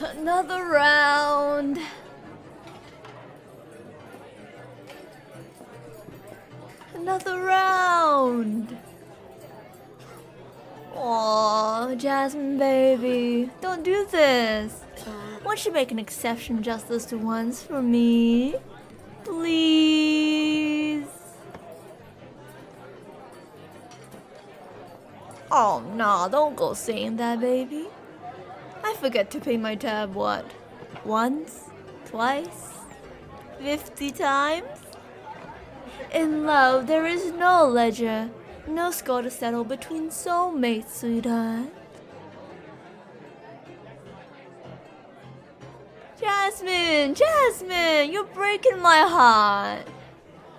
Another round. Another round. Aw, Jasmine baby, don't do this. Won't you make an exception just this once for me? Please. Oh, nah, don't go saying that, baby. I forget to pay my tab, what? Once? Twice? 50 times? In love, there is no ledger, no score to settle between soulmates, sweetheart. Jasmine, Jasmine, you're breaking my heart.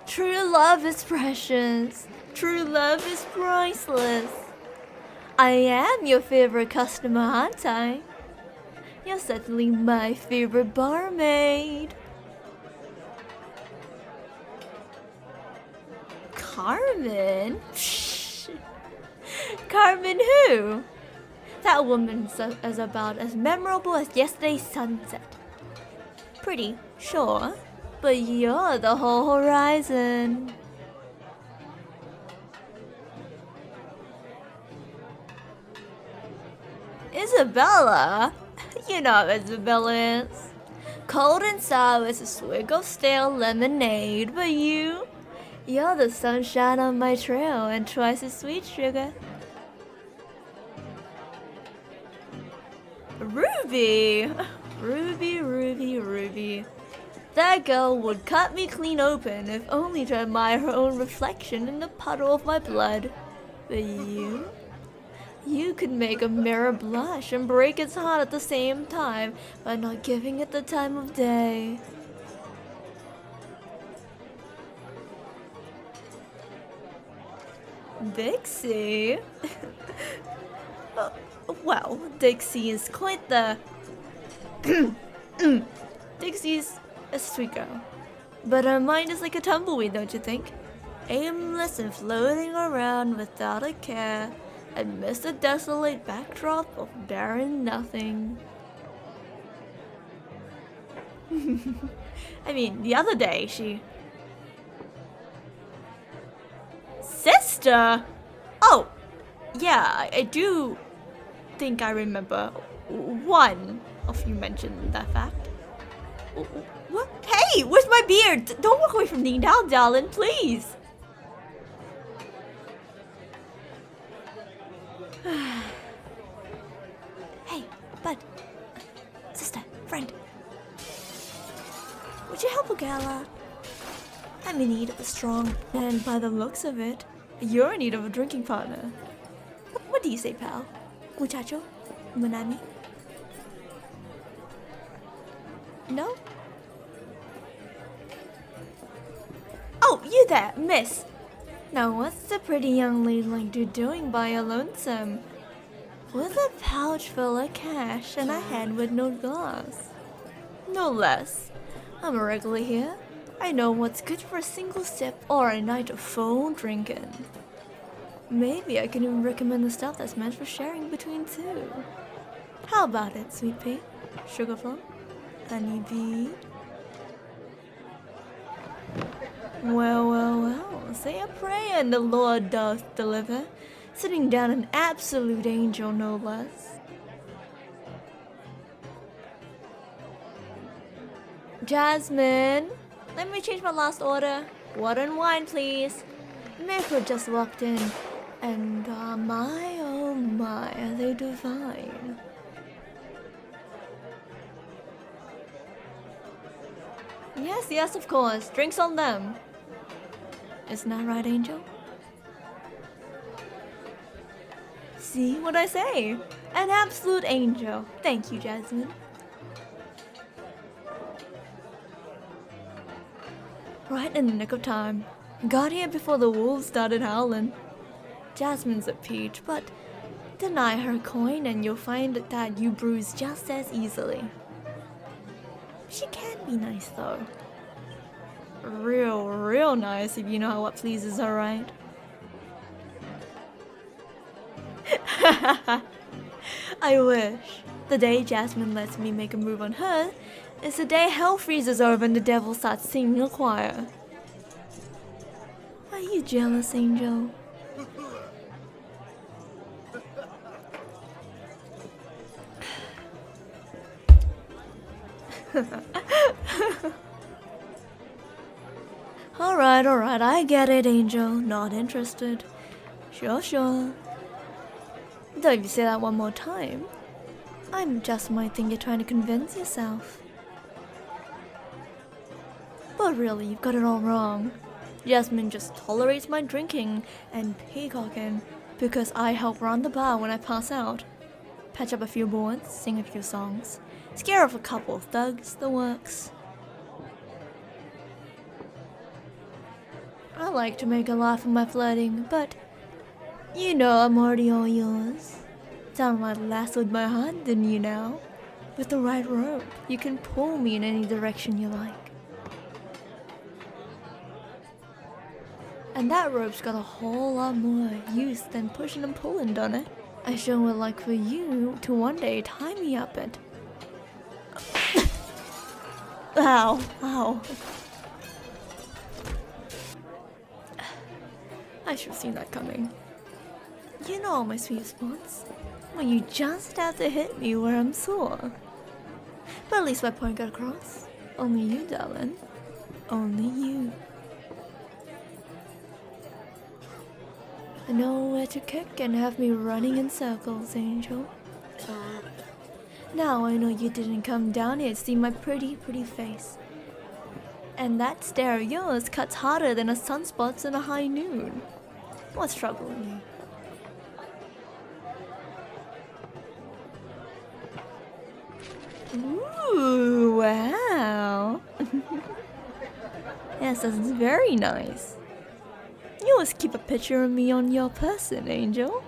True love is precious. True love is priceless. I am your favorite customer, aren't I? You're certainly my favorite barmaid. Carmen? Carmen who? That woman's is about as memorable as yesterday's sunset. Pretty, sure, but you're the whole horizon. Isabella? You know what Isabella is. Cold and sour as a swig of stale lemonade, but you're the sunshine on my trail and twice as sweet, sugar. Ruby! Ruby, Ruby, Ruby. That girl would cut me clean open if only to admire her own reflection in the puddle of my blood. But you could make a mirror blush and break its heart at the same time by not giving it the time of day. Dixie? Well, Dixie is quite the... Dixie's a sweet girl. But her mind is like a tumbleweed, don't you think? Aimless and floating around without a care, amidst the desolate backdrop of barren nothing. I mean, the other day she... Sister? Oh, yeah, I do think I remember one of you mentioned that fact. What? Hey, where's my beard? Don't walk away from me now, darling, please. Hey, bud. Sister, friend. Would you help a gal out? I'm in need of a strong, and by the looks of it, you're in need of a drinking partner. What do you say, pal? Muchacho? Monami? No? Oh, you there, miss! Now what's the pretty young lady like you doing by a lonesome? With a pouch full of cash and a hand with no glass. No less. I'm a regular here. I know what's good for a single sip or a night of full drinking. Maybe I can even recommend the stuff that's meant for sharing between two. How about it, sweet pea? Sugar plum? Honey bee? Well, well, well, say a prayer and the Lord doth deliver. Sitting down an absolute angel, no less. Jasmine, let me change my last order. Water and wine, please. Miracle just walked in, and oh my, are they divine. Yes, yes, of course. Drinks on them. Isn't that right, Angel? See what I say? An absolute angel. Thank you, Jasmine. Right in the nick of time. Got here before the wolves started howling. Jasmine's a peach, but deny her coin and you'll find that you bruise just as easily. She can be nice though. Real nice if you know what pleases her, right? I wish. The day Jasmine lets me make a move on her is the day hell freezes over and the devil starts singing a choir. Are you jealous, Angel? Alright, I get it, Angel. Not interested. Sure. Though if you say that one more time, I just might think you're trying to convince yourself. But really, you've got it all wrong. Jasmine just tolerates my drinking and peacocking because I help run the bar when I pass out. Patch up a few boards, sing a few songs, scare off a couple of thugs, the works. I like to make a laugh of my flirting, but you know I'm already all yours. Sound like lassoed my heart, didn't you now? With the right rope, you can pull me in any direction you like. And that rope's got a whole lot more use than pushing and pulling, don't it? I sure would like for you to one day tie me up it. Ow. I should have seen that coming. You know all my sweet spots. Well, you just have to hit me where I'm sore. But at least my point got across. Only you, darling. Only you. I know where to kick and have me running in circles, Angel. Now I know you didn't come down here to see my pretty face. And that stare of yours cuts harder than a sunspots in a high noon. What's troubling you? Ooh, wow. Yes, that's very nice. You always keep a picture of me on your person, Angel.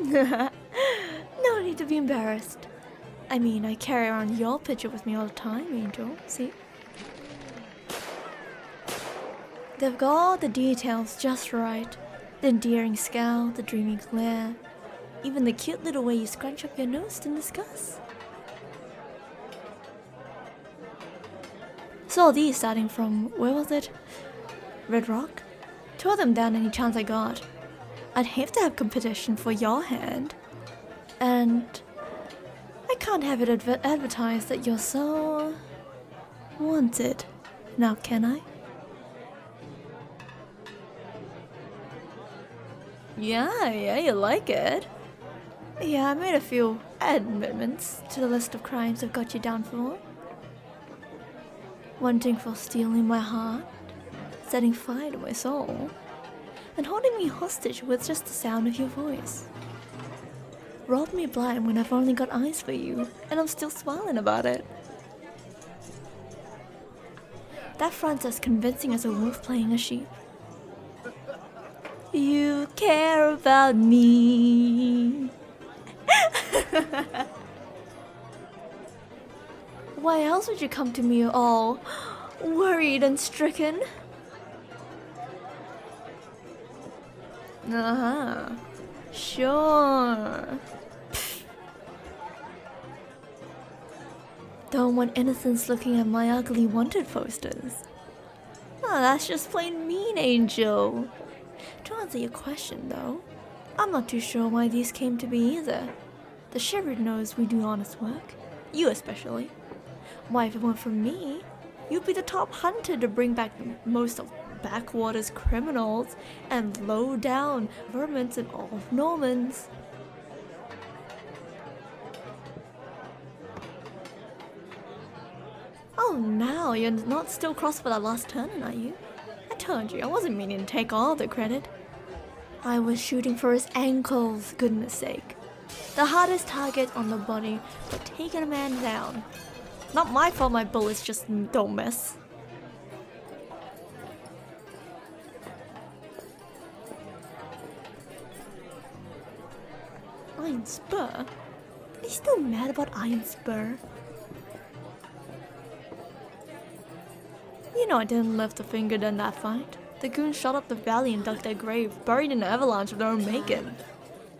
No need to be embarrassed. I mean, I carry around your picture with me all the time, Angel. See? They've got all the details just right. The endearing scowl, the dreamy glare, even the cute little way you scrunch up your nose in disgust. Saw these starting from, where was it? Red Rock? Tore them down any chance I got. I'd have to have competition for your hand. And I can't have it advertised that you're so wanted. Now can I? Yeah, you like it. Yeah, I made a few amendments to the list of crimes I've got you down for. Wanting for stealing my heart, setting fire to my soul, and holding me hostage with just the sound of your voice. Robbed me blind when I've only got eyes for you, and I'm still smiling about it. That front's as convincing as a wolf playing a sheep. You care about me. Why else would you come to me all worried and stricken? Sure. Don't want innocents looking at my ugly wanted posters. Oh, that's just plain mean, Angel. To answer your question, though, I'm not too sure why these came to be either. The Shepherd knows we do honest work. You especially. Why, if it weren't for me, you'd be the top hunter to bring back most of Backwaters criminals and low-down vermins and all of Normans. Oh, now you're not still cross for that last turn, are you? I told you, I wasn't meaning to take all the credit. I was shooting for his ankles, goodness sake. The hardest target on the body for taking a man down. Not my fault my bullets just don't miss. Iron Spur? Are you still mad about Iron Spur? You know I didn't lift a finger during that fight. The goons shot up the valley and dug their grave, buried in an avalanche of their own making.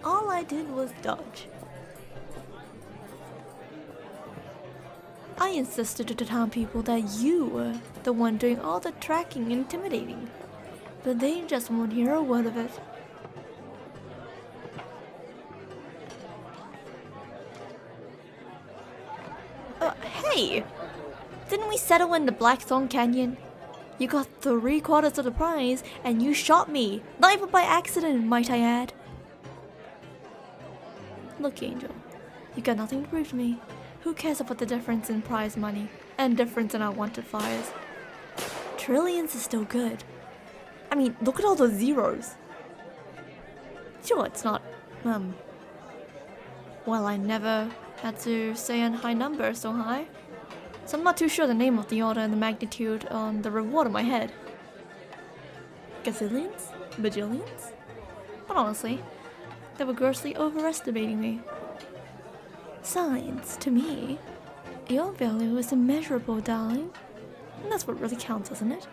All I did was dodge. I insisted to the town people that you were the one doing all the tracking and intimidating, but they just won't hear a word of it. Hey! Didn't we settle in the Blackthorn Canyon? You got 3/4 of the prize, and you shot me, not even by accident, might I add. Look, Angel, you got nothing to prove to me. Who cares about the difference in prize money, and difference in our wanted flyers? Trillions is still good. I mean, look at all those zeros. Sure, it's not, well, I never had to say a high number so high, so I'm not too sure the name of the order and the magnitude on the reward in my head. Gazillions? Bajillions? But honestly, they were grossly overestimating me. Science, to me, your value is immeasurable, darling. And that's what really counts, isn't it?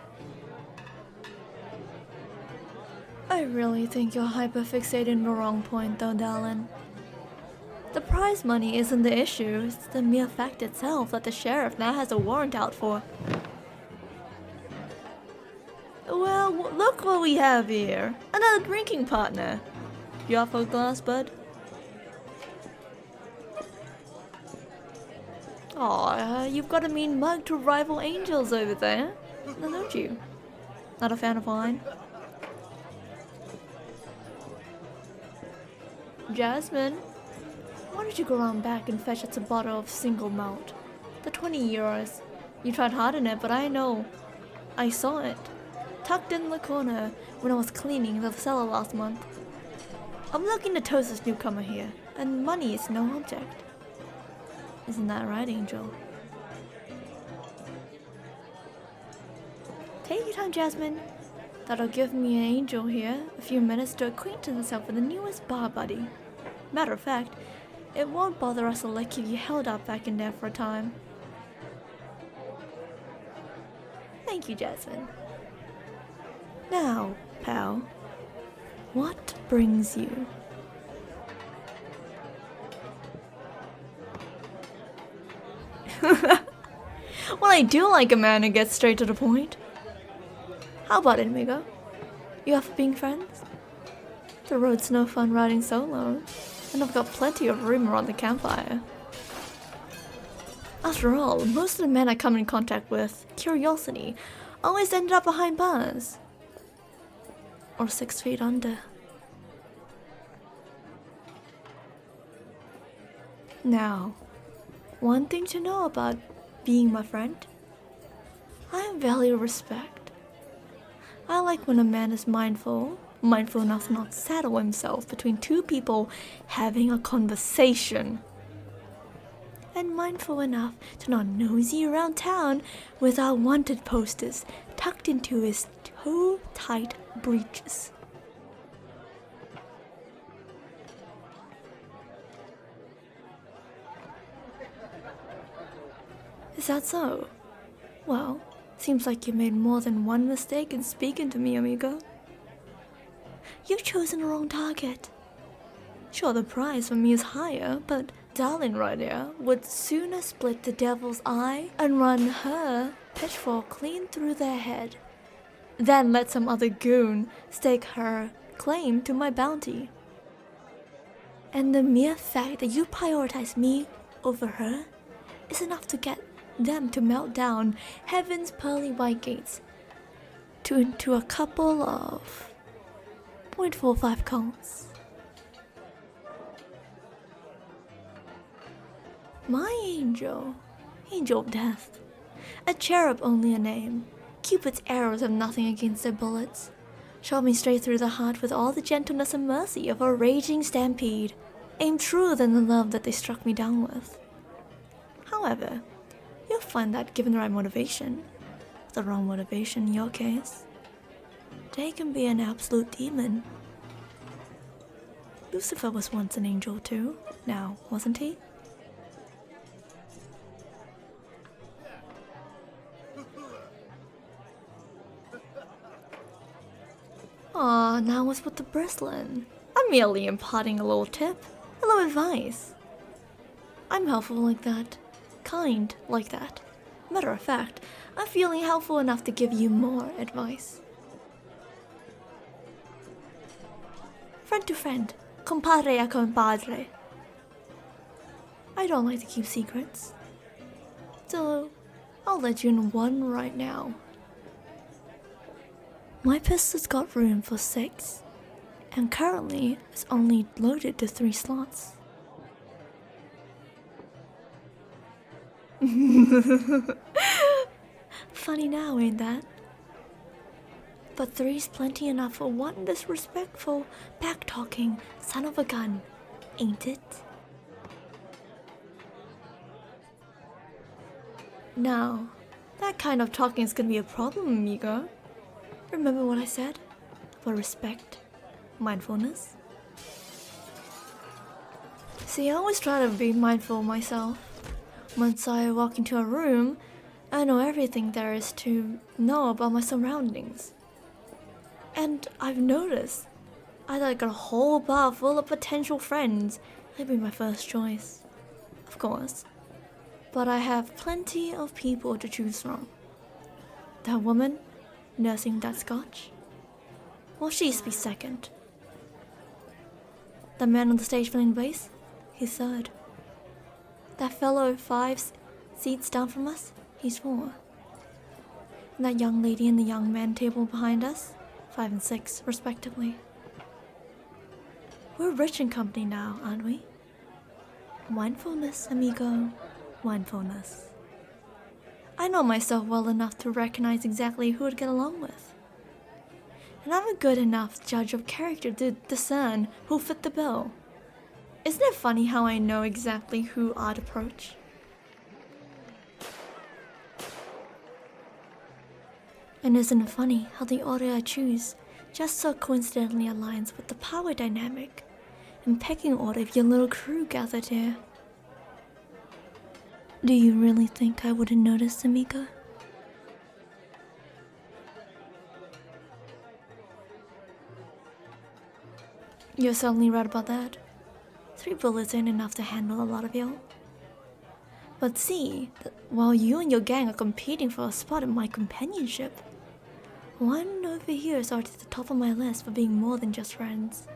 I really think you're hyperfixated in the wrong point, though, darling. The prize money isn't the issue, it's the mere fact itself that the sheriff now has a warrant out for. Well, look what we have here. Another drinking partner. You offer a glass, bud? Aw, you've got a mean mug to rival Angels over there, now don't you? Not a fan of wine? Jasmine, why don't you go around back and fetch us a bottle of single malt? The 20 euros. You tried hard in it, but I know. I saw it. Tucked in the corner when I was cleaning the cellar last month. I'm looking to toast this newcomer here, and money is no object. Isn't that right, Angel? Take your time, Jasmine. That'll give me an Angel here a few minutes to acquaint himself with the newest bar buddy. Matter of fact, it won't bother us to let you held up back in there for a time. Thank you, Jasmine. Now, pal, what brings you? Well, I do like a man who gets straight to the point. How about it, amigo? You up for being friends? The road's no fun riding solo, and I've got plenty of room around the campfire. After all, most of the men I come in contact with, curiosity, always ended up behind bars. Or 6 feet under. Now, one thing to know about being my friend, I value respect. I like when a man is mindful enough to not saddle himself between two people having a conversation. And mindful enough to not nosy around town with our wanted posters tucked into his toe-tight breeches. Is that so? Well, seems like you made more than one mistake in speaking to me, amigo. You've chosen the wrong target. Sure, the price for me is higher, but darling right here would sooner split the devil's eye and run her pitchfork clean through their head than let some other goon stake her claim to my bounty. And the mere fact that you prioritize me over her is enough to get them to melt down heaven's pearly white gates into a couple of 0.45 counts. My angel, angel of death, a cherub only a name. Cupid's arrows have nothing against their bullets. Shot me straight through the heart with all the gentleness and mercy of a raging stampede, aimed truer than the love that they struck me down with. However, you'll find that given the right motivation, the wrong motivation in your case, they can be an absolute demon. Lucifer was once an angel too, now, wasn't he? Aw, now what's with the bristling? I'm merely imparting a little tip, a little advice. I'm helpful like that, kind like that. Matter of fact, I'm feeling helpful enough to give you more advice. Friend to friend, compadre a compadre. I don't like to keep secrets, so I'll let you in one right now. My pistol's got room for 6, and currently it's only loaded to 3 slots. Funny now, ain't that? But 3's plenty enough for one disrespectful, back-talking son of a gun, ain't it? Now, that kind of talking is gonna be a problem, amigo. Remember what I said? For respect, mindfulness. See, I always try to be mindful of myself. Once I walk into a room, I know everything there is to know about my surroundings. And I've noticed, I got a whole bar full of potential friends. They'd be my first choice, of course. But I have plenty of people to choose from. That woman nursing that scotch, well, she's be second. The man on the stage playing bass, he's third. That fellow 5 seats down from us, he's 4. And that young lady and the young man table behind us, 5 and 6, respectively. We're rich in company now, aren't we? Mindfulness, amigo. Mindfulness. I know myself well enough to recognize exactly who to get along with. And I'm a good enough judge of character to discern who'll fit the bill. Isn't it funny how I know exactly who I'd approach? And isn't it funny how the order I choose just so coincidentally aligns with the power dynamic and pecking order of your little crew gathered here? Do you really think I wouldn't notice, amigo? You're certainly right about that. 3 bullets ain't enough to handle a lot of y'all. But see, while you and your gang are competing for a spot in my companionship, one over here is already at the top of my list for being more than just friends.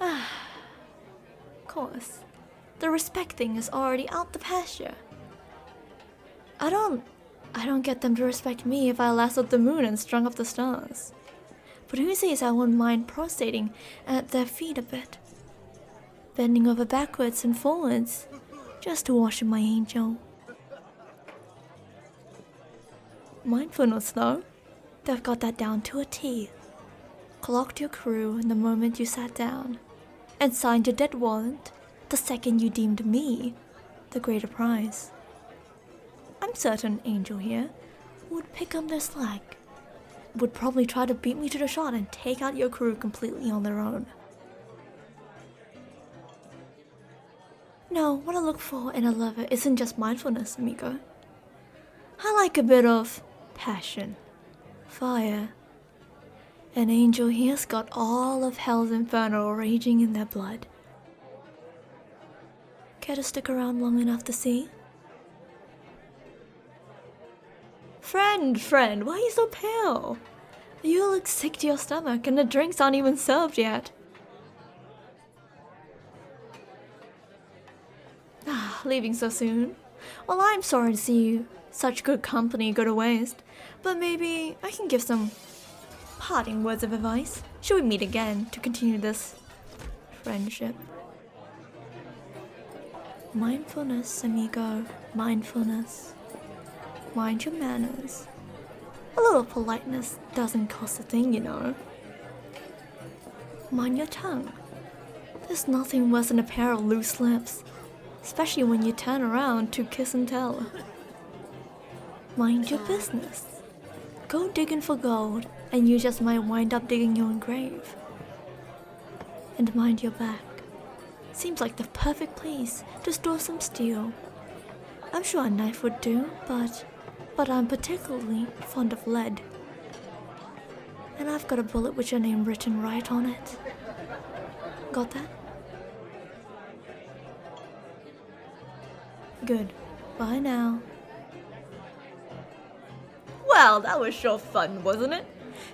Of course, the respect thing is already out the pasture. I don't get them to respect me if I lassoed the moon and strung up the stars. But who says I won't mind prostrating at their feet a bit? Bending over backwards and forwards, just to worship my angel. Mindfulness though, they've got that down to a T. Clocked your crew in the moment you sat down, and signed your death warrant the second you deemed me the greater prize. I'm certain Angel here would pick up their slack, would probably try to beat me to the shot and take out your crew completely on their own. No, what I look for in a lover isn't just mindfulness, amigo. I like a bit of passion, fire. An Angel here's got all of hell's inferno raging in their blood. Care to stick around long enough to see? Friend, why are you so pale? You look sick to your stomach and the drinks aren't even served yet. Leaving so soon? Well, I'm sorry to see you such good company go to waste, but maybe I can give some parting words of advice. Should we meet again to continue this friendship? Mindfulness, amigo, mindfulness. Mind your manners. A little politeness doesn't cost a thing, you know. Mind your tongue. There's nothing worse than a pair of loose lips, especially when you turn around to kiss and tell. Mind your business. Go digging for gold, and you just might wind up digging your own grave. And mind your back. Seems like the perfect place to store some steel. I'm sure a knife would do, but I'm particularly fond of lead. And I've got a bullet with your name written right on it. Got that? Good. Bye now. Well, that was sure fun, wasn't it?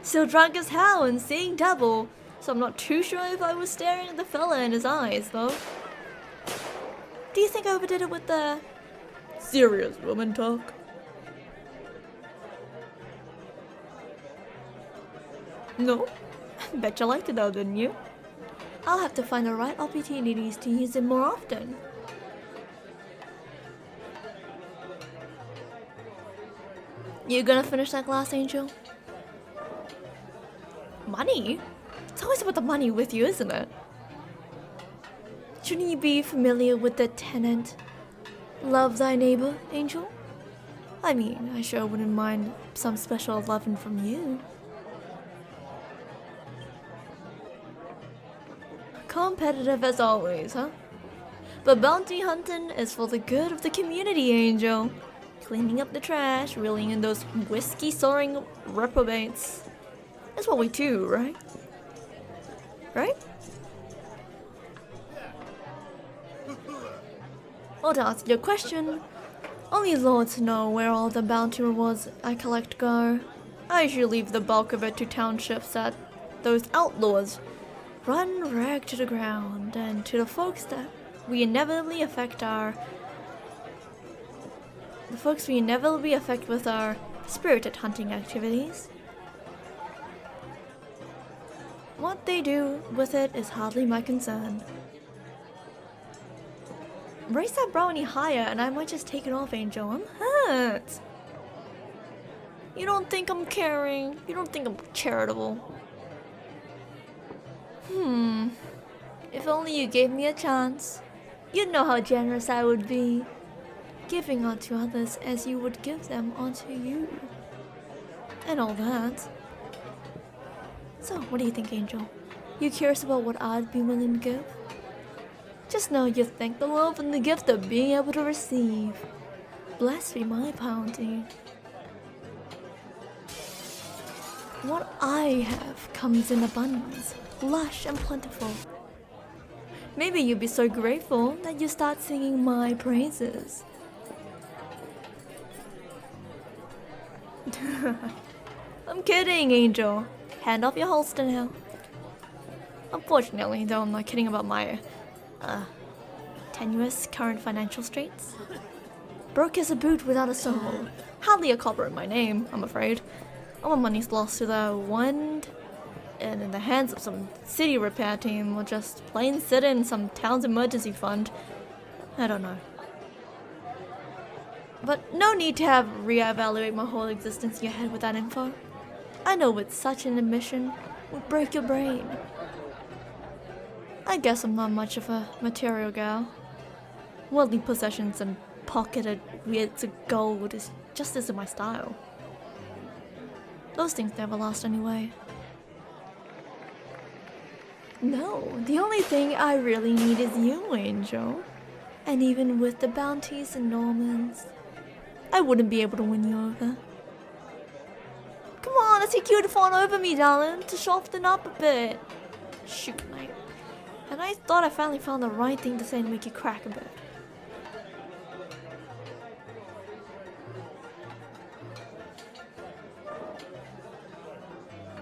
Still drunk as hell and seeing double, so I'm not too sure if I was staring at the fella in his eyes, though. Do you think I overdid it with the serious woman talk? No? Bet you liked it though, didn't you? I'll have to find the right opportunities to use it more often. You gonna finish that glass, Angel? Money? It's always about the money with you, isn't it? Shouldn't you be familiar with the tenet, love thy neighbor, Angel? I mean, I sure wouldn't mind some special loving from you. Competitive as always, huh? But bounty hunting is for the good of the community, Angel. Cleaning up the trash, reeling in those whiskey-soaring reprobates. That's what we do, right? Right? Well, to answer your question, only lords know where all the bounty rewards I collect go. I usually leave the bulk of it to townships that those outlaws run rag to the ground, and to the folks that we inevitably affect with our spirited hunting activities. What they do with it is hardly my concern. Raise that brow any higher and I might just take it off, Angel. I'm hurt. You don't think I'm caring. You don't think I'm charitable. If only you gave me a chance. You'd know how generous I would be, giving unto others as you would give them unto you. And all that. So, what do you think, Angel? You curious about what I'd be willing to give? Just know you thank the love and the gift of being able to receive. Blessed be my bounty. What I have comes in abundance, lush and plentiful. Maybe you'd be so grateful that you start singing my praises. I'm kidding, Angel. Hand off your holster now. Unfortunately, though, I'm not kidding about my tenuous current financial straits. Broke as a boot without a soul. Hardly a copper in my name, I'm afraid. All my money's lost to the wind and in the hands of some city repair team, or just plain sit in some town's emergency fund. I don't know. But no need to have reevaluate my whole existence in your head with that info. I know with such an admission would break your brain. I guess I'm not much of a material gal. Worldly possessions and pocketed weights of gold is just isn't my style. Those things never last anyway. No, the only thing I really need is you, Angel. And even with the bounties and Normans, I wouldn't be able to win you over. Come on, let's take you to fawn over me, darling, to soften up a bit. Shoot, mate. And I thought I finally found the right thing to say to make you crack a bit.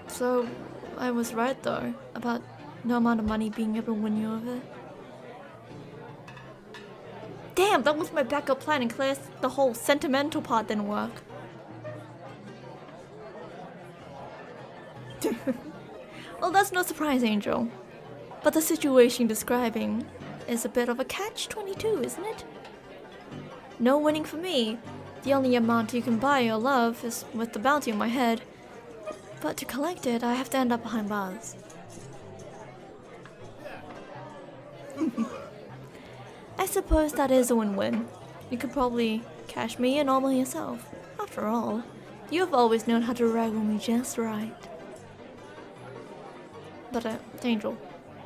So, I was right though, about no amount of money being able to win you over. Damn, that was my backup plan in case the whole sentimental part didn't work. Well, that's no surprise, Angel. But the situation you're describing is a bit of a catch-22, isn't it? No winning for me. The only amount you can buy your love is with the bounty on my head. But to collect it, I have to end up behind bars. I suppose that is a win-win. You could probably cash me in all by yourself. After all, you have always known how to wrangle me just right. But, Angel,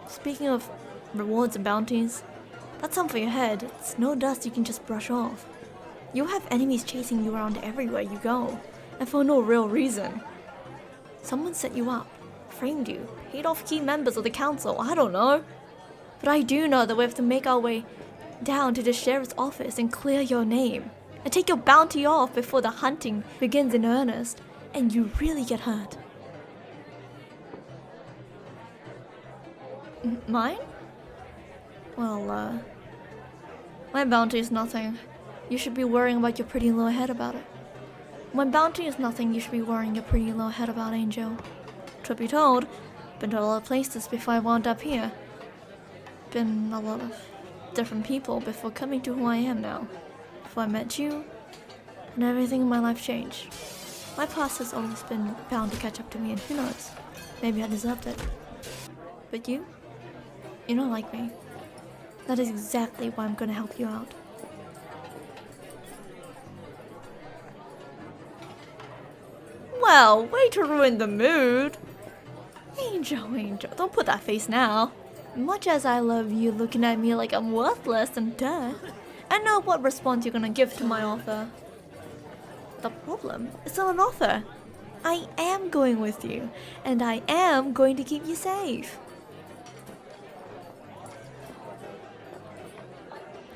speaking of rewards and bounties, that's something for your head. It's no dust you can just brush off. You'll have enemies chasing you around everywhere you go, and for no real reason. Someone set you up, framed you, paid off key members of the council, I don't know. But I do know that we have to make our way down to the sheriff's office and clear your name. And take your bounty off before the hunting begins in earnest, and you really get hurt. Mine? Well, my bounty is nothing. You should be worrying about your pretty little head about it. My bounty is nothing you should be worrying your pretty little head about, Angel. Truth be told, been to a lot of places before I wound up here. Been a lot of different people before coming to who I am now. Before I met you, and everything in my life changed. My past has always been bound to catch up to me, and who knows, maybe I deserved it. But you don't like me. That is exactly why I'm gonna help you out. Well, way to ruin the mood. Angel, don't put that face now. Much as I love you looking at me like I'm worthless and dirt, I know what response you're gonna give to my offer. The problem is not an offer. I am going with you, and I am going to keep you safe.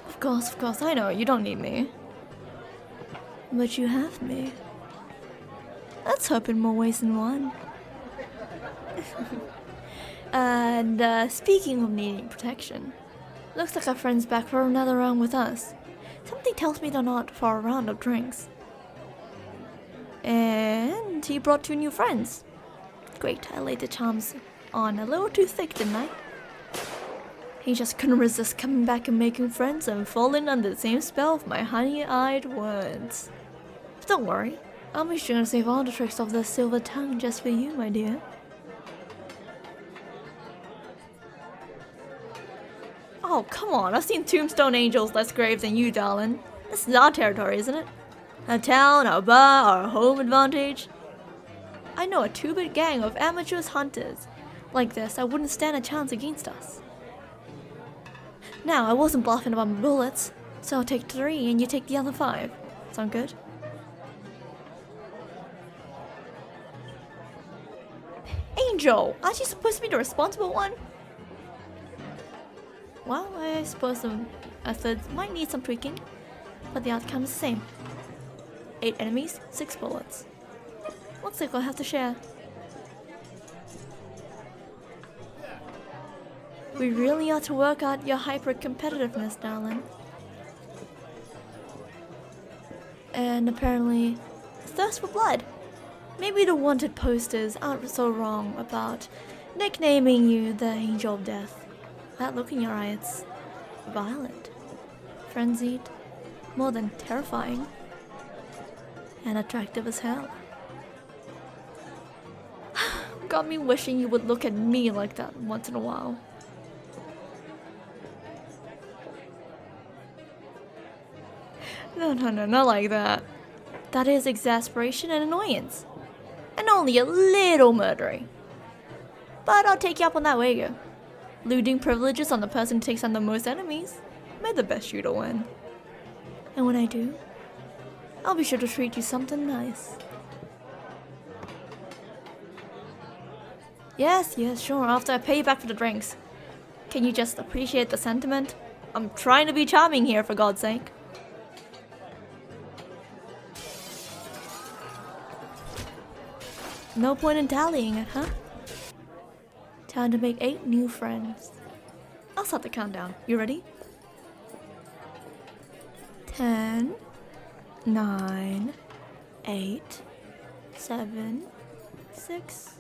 Of course, I know, you don't need me. But you have me. Let's hope in more ways than one. And speaking of needing protection, looks like our friend's back for another round with us. Something tells me they're not for a round of drinks. And he brought 2 new friends. Great, I laid the charms on a little too thick, didn't I? He just couldn't resist coming back and making friends and falling under the same spell of my honey-eyed words. But don't worry, I'll be sure to save all the tricks of the silver tongue just for you, my dear. Oh, come on, I've seen tombstone angels less grave than you, darling. This is our territory, isn't it? Our town, our bar, our home advantage. I know a 2-bit gang of amateur hunters like this that wouldn't stand a chance against us. Now, I wasn't bluffing about my bullets, so I'll take 3 and you take the other 5. Sound good? Angel, aren't you supposed to be the responsible one? Well, I suppose the methods might need some tweaking, but the outcome is the same. 8 enemies, 6 bullets. Looks like we'll have to share. We really ought to work out your hyper-competitiveness, darling. And apparently, thirst for blood. Maybe the wanted posters aren't so wrong about nicknaming you the Angel of Death. That look in your eye, it's violent, frenzied, more than terrifying, and attractive as hell. Got me wishing you would look at me like that once in a while. No, not like that. That is exasperation and annoyance. And only a little murdering. But I'll take you up on that wager. Looting privileges on the person who takes on the most enemies. May the best shooter win. And when I do, I'll be sure to treat you something nice. Yes, sure, after I pay you back for the drinks. Can you just appreciate the sentiment? I'm trying to be charming here, for God's sake. No point in tallying it, huh? Time to make 8 new friends. I'll start the countdown. You ready? 10, 9, 8, 7, 6,